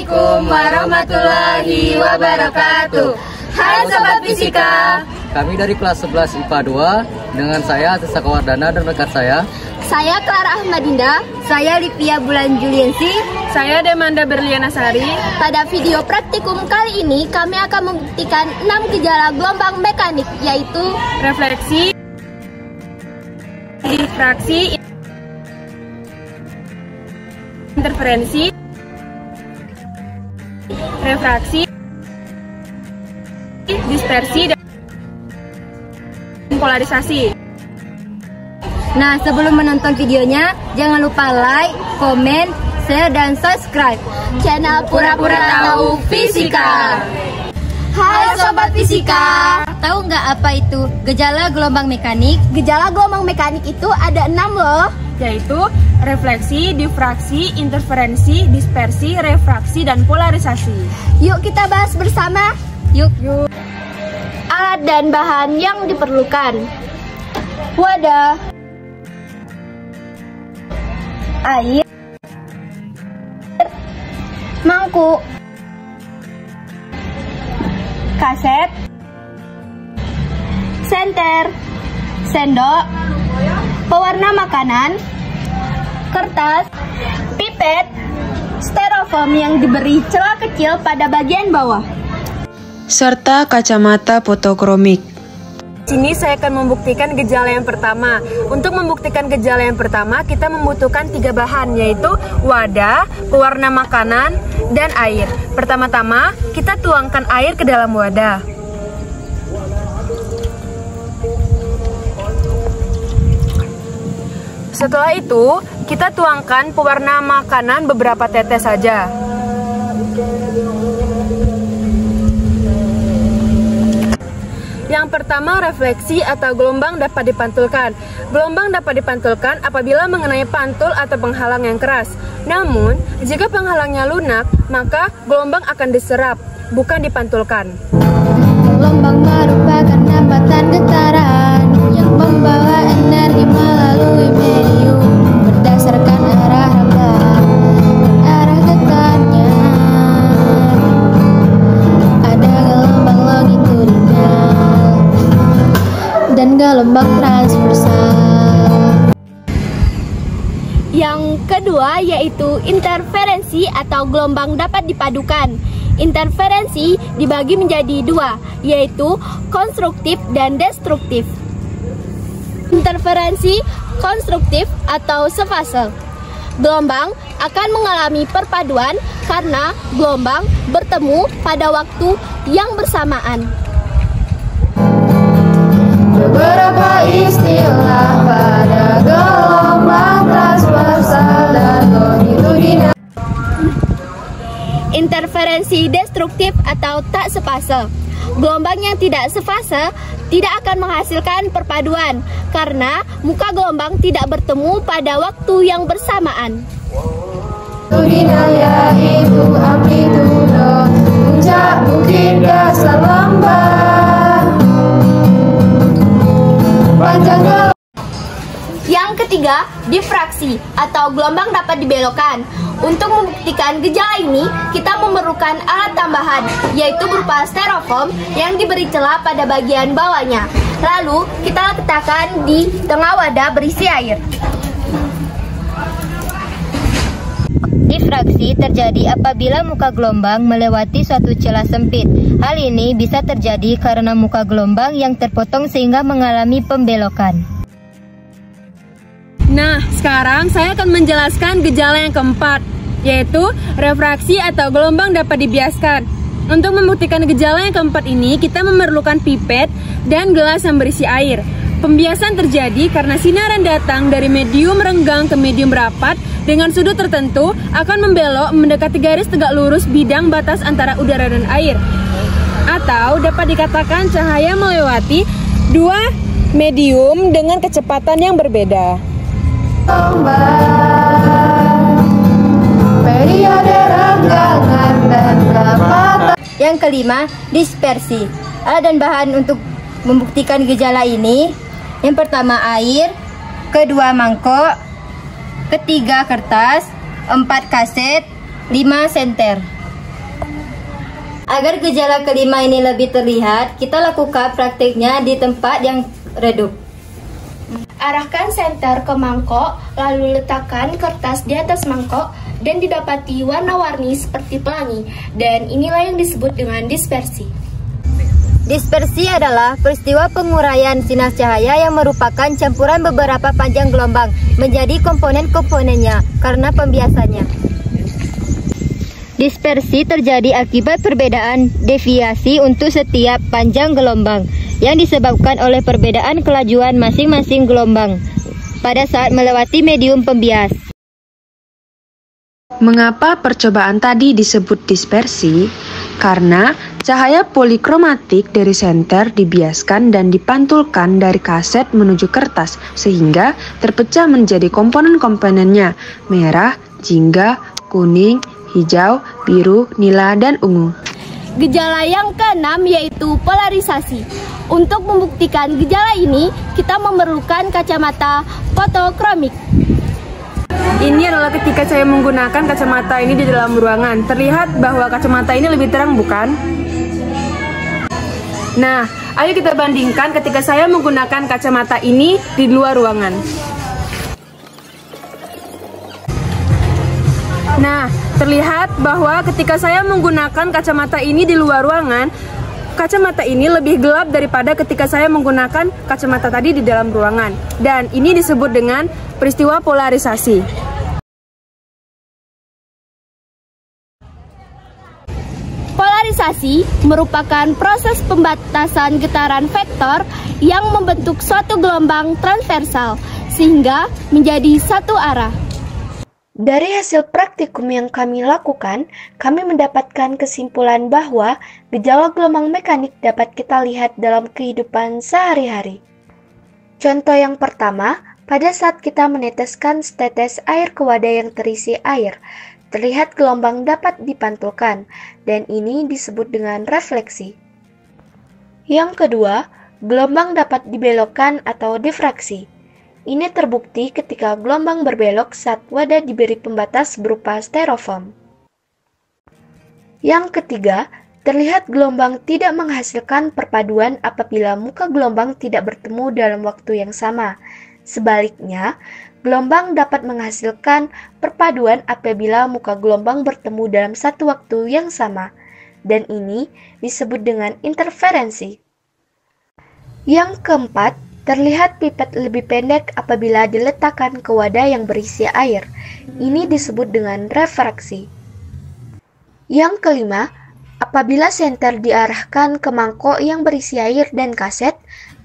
Assalamualaikum warahmatullahi wabarakatuh. Hai Sobat Fisika. Kami dari kelas 11 IPA 2 dengan saya Tessa Kawardana dan rekan saya Clara Ahmadinda. Saya Livia Bulan Juliensi. Saya Demanda Berliana Sari. Pada video praktikum kali ini kami akan membuktikan 6 gejala gelombang mekanik, yaitu refleksi, difraksi, interferensi, refraksi, dispersi, dan polarisasi. Nah, sebelum menonton videonya, jangan lupa like, komen, share, dan subscribe channel Pura-Pura Tahu Fisika. Hai Sobat Fisika. Tahu nggak apa itu gejala gelombang mekanik? Gejala gelombang mekanik itu ada 6 loh, yaitu refleksi, difraksi, interferensi, dispersi, refraksi, dan polarisasi. Yuk kita bahas bersama. Yuk. Alat dan bahan yang diperlukan: wadah, air, mangkuk, kaset, senter, sendok, pewarna makanan, kertas, pipet, styrofoam yang diberi celah kecil pada bagian bawah, serta kacamata fotokromik. Sini saya akan membuktikan gejala yang pertama. Untuk membuktikan gejala yang pertama, kita membutuhkan 3 bahan, yaitu wadah, pewarna makanan, dan air. Pertama-tama, kita tuangkan air ke dalam wadah. Setelah itu, kita tuangkan pewarna makanan beberapa tetes saja. Yang pertama, refleksi atau gelombang dapat dipantulkan. Gelombang dapat dipantulkan apabila mengenai pantul atau penghalang yang keras. Namun, jika penghalangnya lunak, maka gelombang akan diserap, bukan dipantulkan. Gelombang merupakan hambatan getaran yang membawa energi melalui medium berdasarkan arah rambang dan arah getarnya. Ada gelombang longitudinal dan gelombang transversal. Yang kedua yaitu interferensi atau gelombang dapat dipadukan. Interferensi dibagi menjadi 2, yaitu konstruktif dan destruktif. Interferensi konstruktif atau sefase. Gelombang akan mengalami perpaduan karena gelombang bertemu pada waktu yang bersamaan. Beberapa istilah pada gelombang transversal dan longitudinal. Interferensi destruktif atau tak sefase. Gelombang yang tidak sefase tidak akan menghasilkan perpaduan karena muka gelombang tidak bertemu pada waktu yang bersamaan. Longitudinal yaitu amplitudo puncak bukit dasar lambang. Panjang gelombang. Yang ketiga, difraksi atau gelombang dapat dibelokkan. Untuk membuktikan gejala ini, kita memerlukan alat tambahan, yaitu berupa styrofoam yang diberi celah pada bagian bawahnya. Lalu, kita letakkan di tengah wadah berisi air. Difraksi terjadi apabila muka gelombang melewati suatu celah sempit. Hal ini bisa terjadi karena muka gelombang yang terpotong sehingga mengalami pembelokan. Nah, sekarang saya akan menjelaskan gejala yang keempat, yaitu refraksi atau gelombang dapat dibiaskan. Untuk membuktikan gejala yang keempat ini, kita memerlukan pipet dan gelas yang berisi air. Pembiasan terjadi karena sinar yang datang dari medium renggang ke medium rapat dengan sudut tertentu akan membelok mendekati garis tegak lurus bidang batas antara udara dan air. Atau dapat dikatakan cahaya melewati 2 medium dengan kecepatan yang berbeda. Yang kelima, dispersi. Alat dan bahan untuk membuktikan gejala ini: yang pertama air, kedua mangkok, ketiga kertas, 4 kaset, 5 senter. Agar gejala kelima ini lebih terlihat, kita lakukan praktiknya di tempat yang redup. Arahkan senter ke mangkok, lalu letakkan kertas di atas mangkok dan didapati warna-warni seperti pelangi. Dan inilah yang disebut dengan dispersi. Dispersi adalah peristiwa penguraian sinar cahaya yang merupakan campuran beberapa panjang gelombang menjadi komponen-komponennya karena pembiasannya. Dispersi terjadi akibat perbedaan deviasi untuk setiap panjang gelombang yang disebabkan oleh perbedaan kelajuan masing-masing gelombang pada saat melewati medium pembias. Mengapa percobaan tadi disebut dispersi? Karena cahaya polikromatik dari senter dibiaskan dan dipantulkan dari kaset menuju kertas sehingga terpecah menjadi komponen-komponennya merah, jingga, kuning, hijau, biru, nila, dan ungu. Gejala yang keenam yaitu polarisasi. Untuk membuktikan gejala ini, kita memerlukan kacamata fotokromik. Ini adalah ketika saya menggunakan kacamata ini di dalam ruangan. Terlihat bahwa kacamata ini lebih terang, bukan? Nah, ayo kita bandingkan ketika saya menggunakan kacamata ini di luar ruangan. Nah, terlihat bahwa ketika saya menggunakan kacamata ini di luar ruangan, kacamata ini lebih gelap daripada ketika saya menggunakan kacamata tadi di dalam ruangan. Dan ini disebut dengan peristiwa polarisasi. Polarisasi merupakan proses pembatasan getaran vektor yang membentuk suatu gelombang transversal sehingga menjadi satu arah. Dari hasil praktikum yang kami lakukan, kami mendapatkan kesimpulan bahwa gejala gelombang mekanik dapat kita lihat dalam kehidupan sehari-hari. Contoh yang pertama, pada saat kita meneteskan setetes air ke wadah yang terisi air, terlihat gelombang dapat dipantulkan, dan ini disebut dengan refleksi. Yang kedua, gelombang dapat dibelokkan atau difraksi. Ini terbukti ketika gelombang berbelok saat wadah diberi pembatas berupa styrofoam. Yang ketiga, terlihat gelombang tidak menghasilkan perpaduan apabila muka gelombang tidak bertemu dalam waktu yang sama. Sebaliknya, gelombang dapat menghasilkan perpaduan apabila muka gelombang bertemu dalam satu waktu yang sama, dan ini disebut dengan interferensi. Yang keempat, terlihat pipet lebih pendek apabila diletakkan ke wadah yang berisi air. Ini disebut dengan refraksi. Yang kelima, apabila senter diarahkan ke mangkok yang berisi air dan kaset,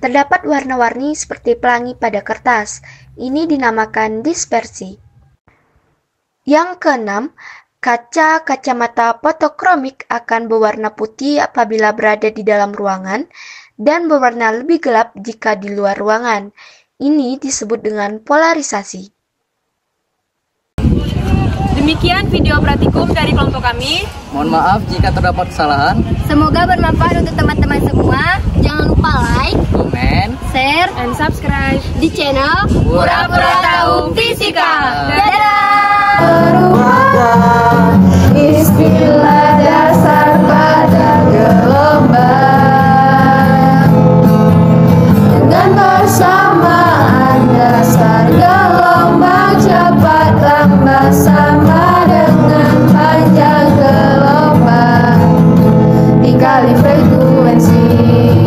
terdapat warna-warni seperti pelangi pada kertas. Ini dinamakan dispersi. Yang keenam, kaca kacamata fotokromik akan berwarna putih apabila berada di dalam ruangan dan berwarna lebih gelap jika di luar ruangan. Ini disebut dengan polarisasi. Demikian video praktikum dari kelompok kami. Mohon maaf jika terdapat kesalahan. Semoga bermanfaat untuk teman-teman semua. Jangan lupa like, Komen, share, And subscribe Di channel Pura-Pura Tahu Fisika. Merupakan istilah dasar pada gelombang dengan persamaan dasar gelombang cepat lambat sama dengan panjang gelombang dikali frekuensi.